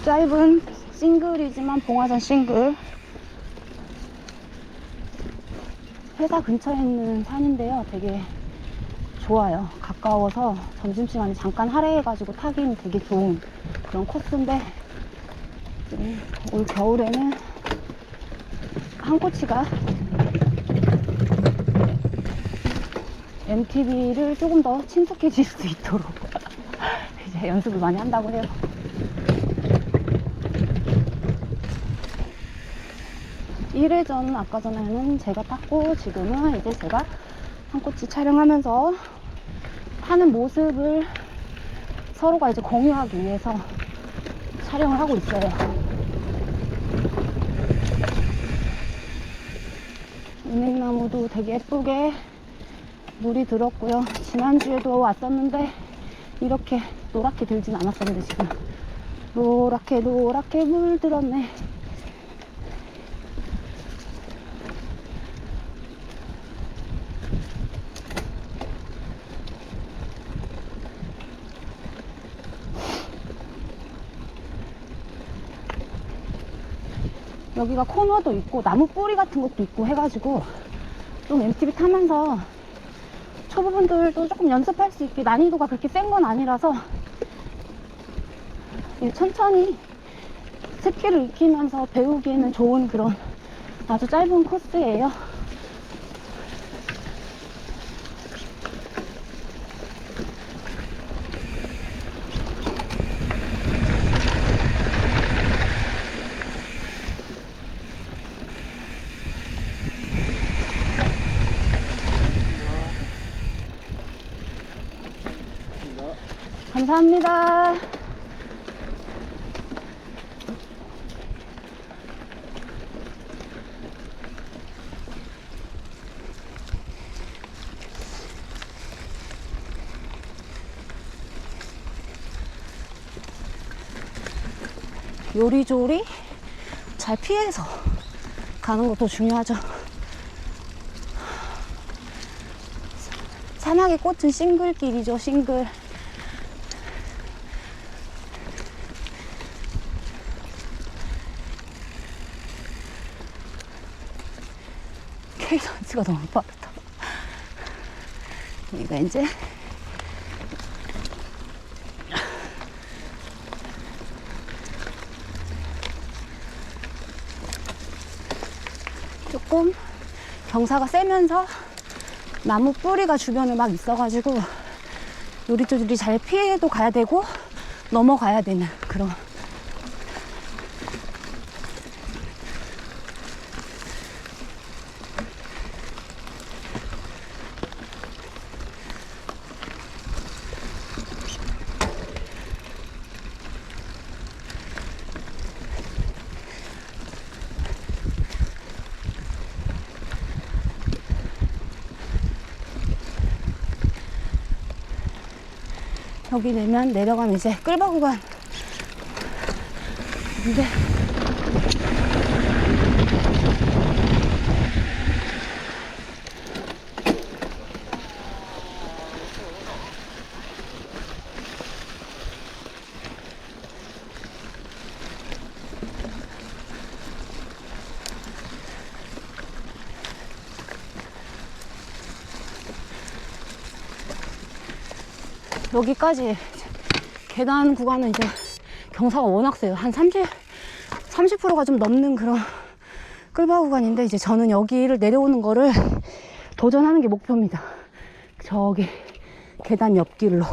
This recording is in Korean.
짧은 싱글이지만 봉화산 싱글. 회사 근처에 있는 산인데요, 되게 좋아요. 가까워서 점심시간에 잠깐 할애해가지고 타긴 되게 좋은 그런 코스인데, 올 겨울에는 한코치가 MTB를 조금 더 친숙해질 수 있도록 이제 연습을 많이 한다고 해요. (1회전) 아까 전에는 제가 탔고, 지금은 이제 제가 한코치 촬영하면서 타는 모습을 서로가 이제 공유하기 위해서 촬영을 하고 있어요. 은행나무도 되게 예쁘게 물이 들었고요. 지난주에도 왔었는데 이렇게 노랗게 들진 않았었는데 지금 노랗게 물 들었네. 여기가 코너도 있고 나무 뿌리 같은 것도 있고 해가지고 좀 MTB 타면서 초보분들도 조금 연습할 수 있게, 난이도가 그렇게 센 건 아니라서 천천히 습기를 익히면서 배우기에는 좋은 그런 아주 짧은 코스예요. 감사합니다. 요리조리 잘 피해서 가는 것도 중요하죠. 사막의 꽃은 싱글길이죠, 싱글. 케이던스가 너무 빠르다. 여기가 이제 조금 경사가 세면서 나무 뿌리가 주변에 막 있어가지고 요리조리 잘 피해도 가야 되고 넘어가야 되는 그런. 여기 내려가면 이제 끌바 구간. 근데 여기까지 계단 구간은 이제 경사가 워낙 세요. 한 30%가 좀 넘는 그런 끌바 구간인데, 이제 저는 여기를 내려오는 거를 도전하는 게 목표입니다. 저기 계단 옆길로.